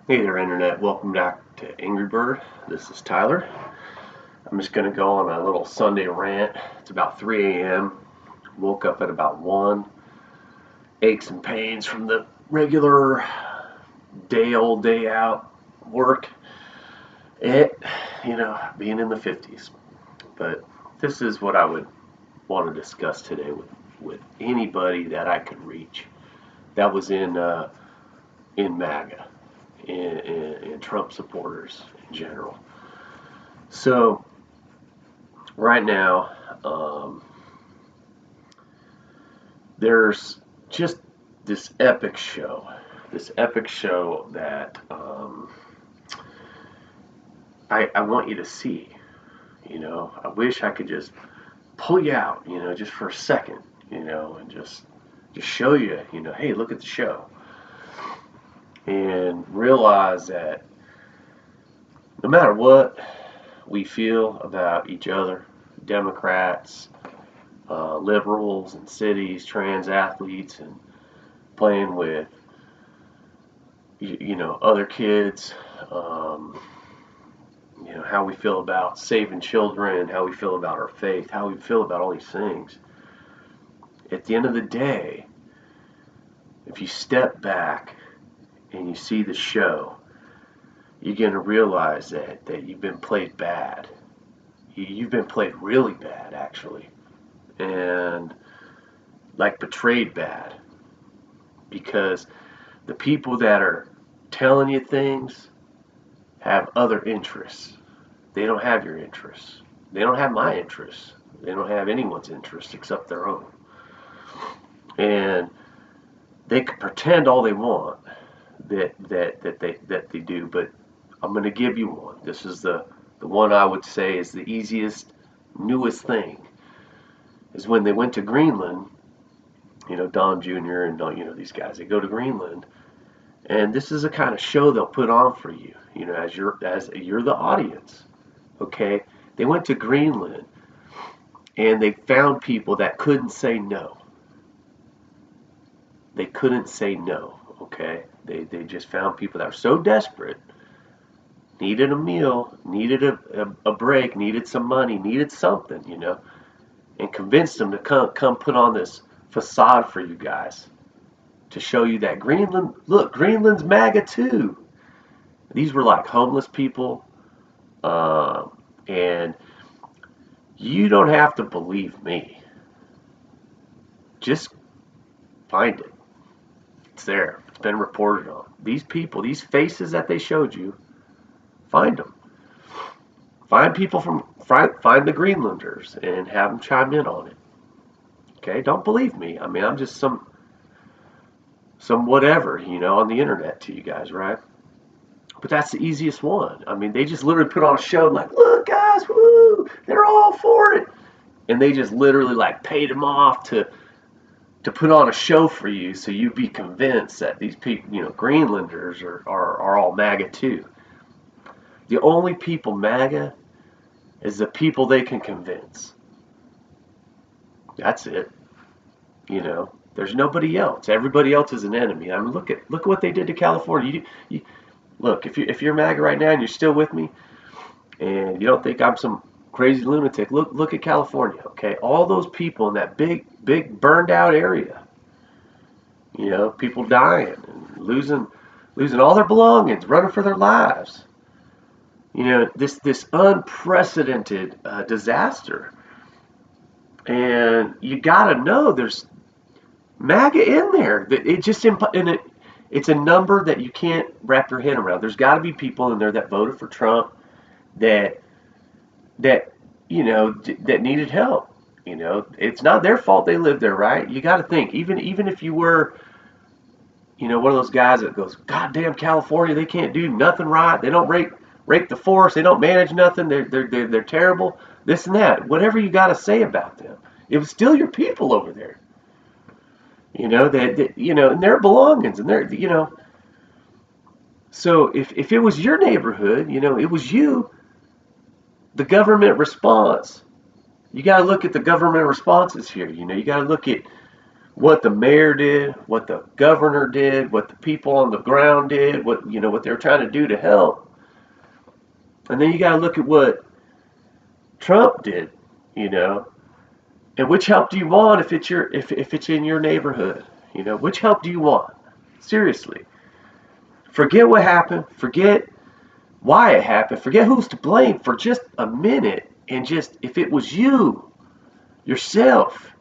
Hey there, Internet. Welcome back to Angry Bird. This is Tyler. I'm just going to go on a little Sunday rant. It's about 3 a.m. Woke up at about 1. Aches and pains from the regular day old, day out work. Being in the 50s. But this is what I would want to discuss today with anybody that I could reach that was in Maga. And Trump supporters in general. So right now, there's just this epic show that I want you to see. I wish I could just pull you out, just for a second, and just show you, hey, look at the show, and realize that no matter what we feel about each other, Democrats, liberals and cities, trans athletes, and playing with other kids, how we feel about saving children, how we feel about our faith, how we feel about all these things. At the end of the day, if you step back and you see the show, you're going to realize that you've been played bad. You've been played really bad, actually, and like betrayed bad, because the people that are telling you things have other interests. They don't have your interests. They don't have my interests. They don't have anyone's interests except their own. And they can pretend all they want that they do, but I'm going to give you one. This is the one I would say is the easiest, newest thing. Is when they went to Greenland, Don Jr. and these guys. They go to Greenland, and this is the kind of show they'll put on for you. As you're the audience. Okay, they went to Greenland, and they found people that couldn't say no. They couldn't say no. Okay, they just found people that were so desperate, needed a meal, needed a break, needed some money, needed something, and convinced them to come put on this facade for you guys to show you that Greenland's MAGA too. These were like homeless people, and you don't have to believe me. Just find it. It's there. It's been reported on. These people, these faces that they showed you, find them. Find people find the Greenlanders and have them chime in on it. Okay, don't believe me. I mean, I'm just some whatever, on the internet to you guys, right? But that's the easiest one. I mean, they just literally put on a show and like, look, guys, woo, they're all for it, and they just literally like paid them off to put on a show for you, so you'd be convinced that these people, Greenlanders are all MAGA too. The only people MAGA is the people they can convince. That's it. There's nobody else. Everybody else is an enemy. I mean, look at what they did to California. Look, if you're MAGA right now and you're still with me, and you don't think I'm some crazy lunatic, look at California. Okay, all those people in that big burned out area. People dying and losing all their belongings, running for their lives. This unprecedented disaster. And you got to know there's MAGA in there. It's a number that you can't wrap your head around. There's got to be people in there that voted for Trump that that that needed help. It's not their fault they lived there, right? You got to think, even if you were, one of those guys that goes, God damn California, they can't do nothing right. They don't rake the forest. They don't manage nothing. They're terrible. This and that. Whatever you got to say about them, it was still your people over there. And their belongings, and their. So if it was your neighborhood, it was you. The government response. You got to look at the government responses here. You got to look at what the mayor did, what the governor did, what the people on the ground did, what they were trying to do to help. And then you got to look at what Trump did, you know. And which help do you want if it's in your neighborhood? Which help do you want? Seriously. Forget what happened, forget why it happened, forget who's to blame for just a minute, and just if it was you, yourself,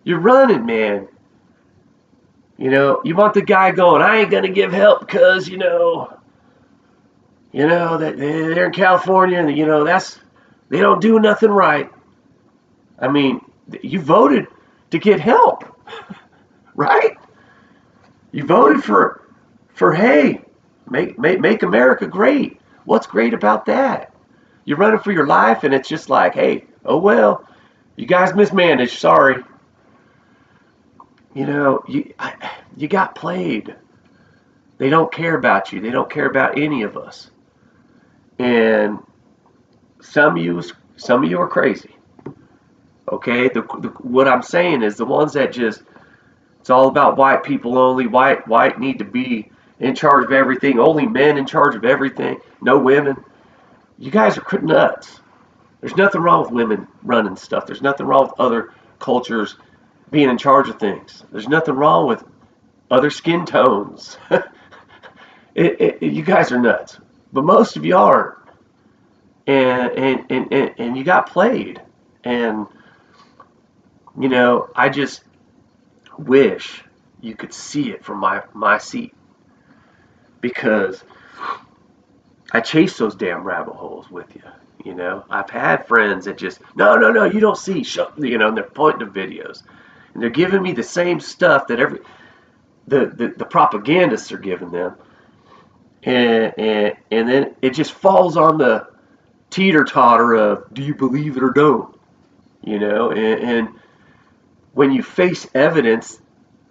you're running, man. You want the guy going, I ain't gonna give help because that they're in California and that's they don't do nothing right. I mean, you voted to get help, right? You voted for hey, make America great. What's great about that? You're running for your life, and it's just like, hey, oh well, you guys mismanaged. Sorry. You got played. They don't care about you. They don't care about any of us. And some of you are crazy. Okay, what I'm saying is the ones that just it's all about white people only. White need to be in charge of everything. Only men in charge of everything. No women. You guys are nuts. There's nothing wrong with women running stuff. There's nothing wrong with other cultures being in charge of things. There's nothing wrong with other skin tones. You guys are nuts, but most of you aren't, and you got played. And I just wish you could see it from my seat, because I chase those damn rabbit holes with you. I've had friends that just no, you don't see, and they're pointing to videos, and they're giving me the same stuff that the propagandists are giving them, and then it just falls on the teeter-totter of do you believe it or don't, and when you face evidence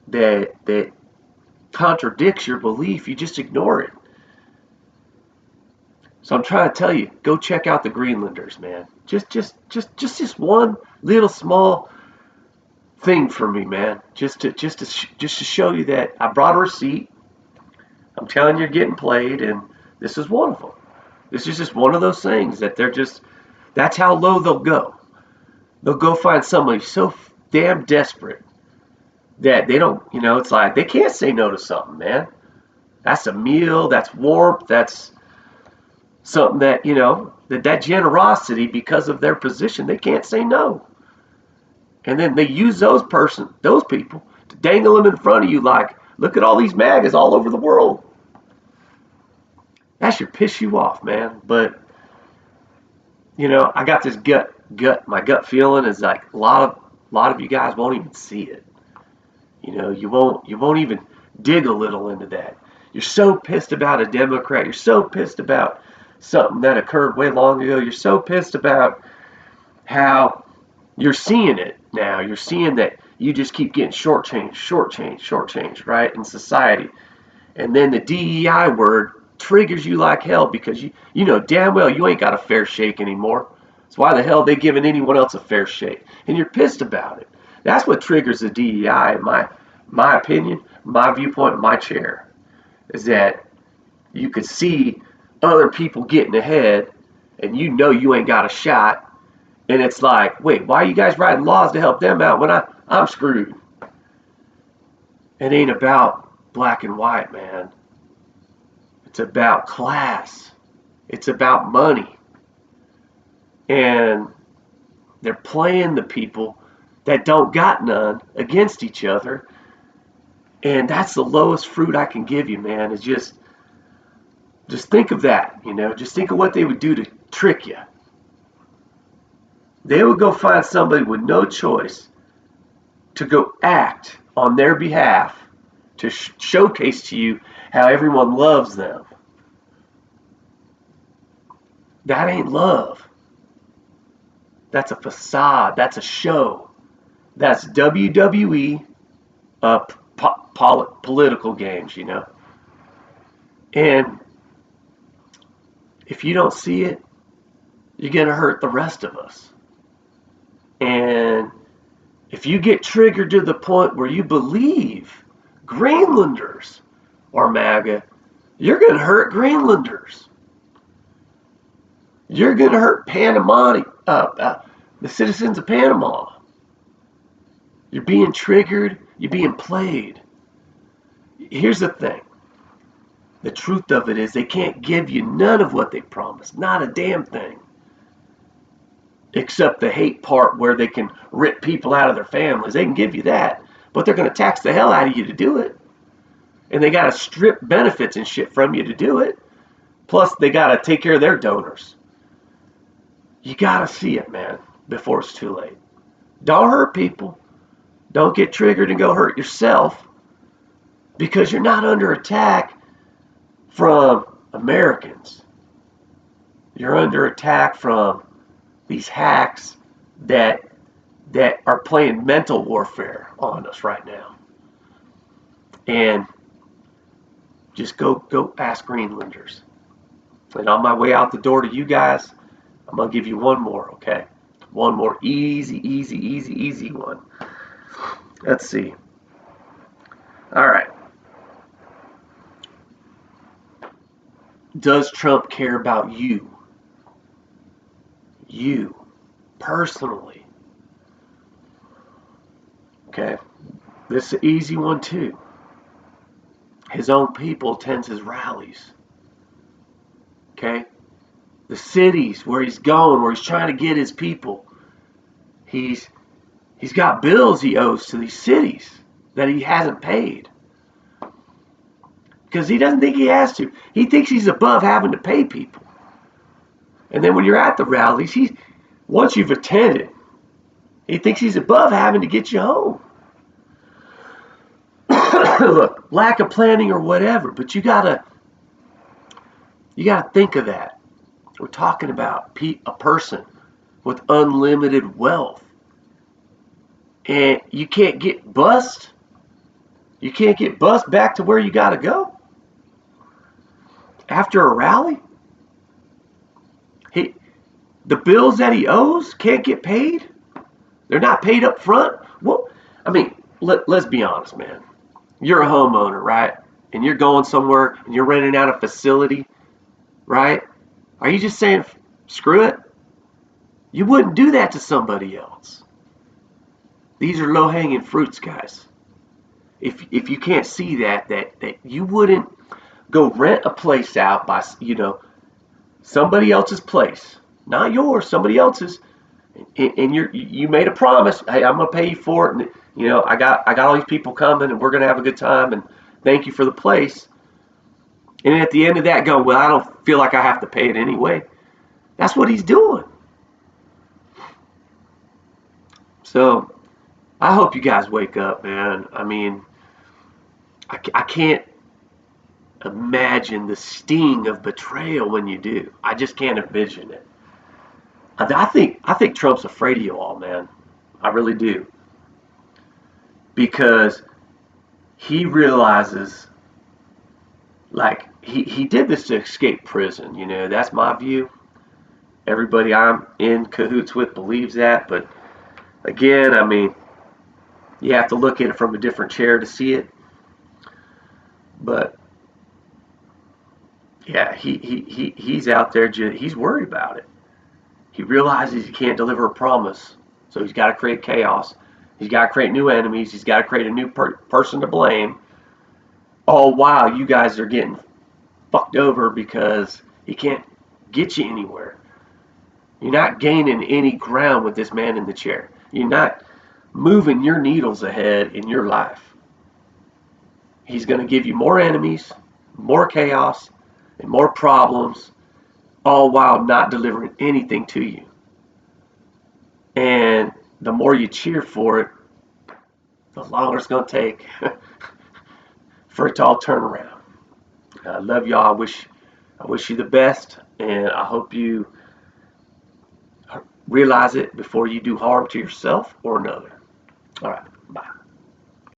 that contradicts your belief, you just ignore it. So I'm trying to tell you, go check out the Greenlanders, man. Just one little small thing for me, man. Just to show you that I brought a receipt. I'm telling you, you're getting played, and this is one of them. This is just one of those things that that's how low they'll go. They'll go find somebody so damn desperate that they don't, it's like they can't say no to something, man. That's a meal, that's warmth, that's something that generosity, because of their position, they can't say no. And then they use those people to dangle them in front of you like, look at all these Magas all over the world. That should piss you off, man. But I got this my gut feeling is like a lot of you guys won't even see it. You won't even dig a little into that. You're so pissed about a Democrat. You're so pissed about something that occurred way long ago. You're so pissed about how you're seeing it now. You're seeing that you just keep getting shortchanged, right, in society. And then the DEI word triggers you like hell, because you know damn well you ain't got a fair shake anymore. So why the hell are they giving anyone else a fair shake? And you're pissed about it. That's what triggers the DEI, in my opinion, my viewpoint, my chair, is that you could see other people getting ahead, and you ain't got a shot, and it's like, wait, why are you guys writing laws to help them out when I'm screwed? It ain't about black and white, man. It's about class. It's about money. And they're playing the people that don't got none against each other. And that's the lowest fruit I can give you, man, is just think of that, just think of what they would do to trick you. They would go find somebody with no choice to go act on their behalf to showcase to you how everyone loves them. That ain't love. That's a facade. That's a show. That's WWE political games, And if you don't see it, you're going to hurt the rest of us. And if you get triggered to the point where you believe Greenlanders are MAGA, you're going to hurt Greenlanders. You're going to hurt the citizens of Panama. You're being triggered. You're being played. Here's the thing. The truth of it is they can't give you none of what they promised. Not a damn thing. Except the hate part where they can rip people out of their families. They can give you that. But they're going to tax the hell out of you to do it. And they got to strip benefits and shit from you to do it. Plus, they got to take care of their donors. You got to see it, man, before it's too late. Don't hurt people. Don't get triggered and go hurt yourself. Because you're not under attack from Americans. You're under attack from these hacks that are playing mental warfare on us right now. And just go ask Greenlanders. And on my way out the door to you guys, I'm going to give you one more, okay? One more easy one. Let's see. All right. Does Trump care about you? You, personally. Okay. This is an easy one, too. His own people attends his rallies. Okay? The cities where he's going, where he's trying to get his people. He's got bills he owes to these cities that he hasn't paid. Because he doesn't think he has to. He thinks he's above having to pay people. And then when you're at the rallies, once you've attended, he thinks he's above having to get you home. Look, lack of planning or whatever, but you gotta think of that. We're talking about a person with unlimited wealth. And you can't get bust. You can't get bust back to where you gotta go. After a rally, the bills that he owes can't get paid. They're not paid up front. Well, I mean, let's be honest, man. You're a homeowner, right? And you're going somewhere and you're renting out a facility, right? Are you just saying, screw it? You wouldn't do that to somebody else. These are low-hanging fruits, guys. If you can't see that you wouldn't go rent a place out by, somebody else's place, not yours, somebody else's, and you made a promise. Hey, I'm gonna pay you for it, and I got all these people coming, and we're gonna have a good time, and thank you for the place. And at the end of that, go, well, I don't feel like I have to pay it anyway. That's what he's doing. So I hope you guys wake up, man. I mean, I can't imagine the sting of betrayal when you do. I just can't envision it. I think Trump's afraid of you all, man. I really do. Because he realizes, like, he did this to escape prison. That's my view. Everybody I'm in cahoots with believes that. But again, I mean, you have to look at it from a different chair to see it. But yeah, he's out there. He's worried about it. He realizes he can't deliver a promise, so he's got to create chaos. He's got to create new enemies. He's got to create a new person to blame. All while you guys are getting fucked over because he can't get you anywhere. You're not gaining any ground with this man in the chair. You're not moving your needles ahead in your life. He's going to give you more enemies, more chaos, and more problems, all while not delivering anything to you. And the more you cheer for it, the longer it's going to take for it to all turn around. I love y'all. I wish you the best, and I hope you realize it before you do harm to yourself or another. All right, bye.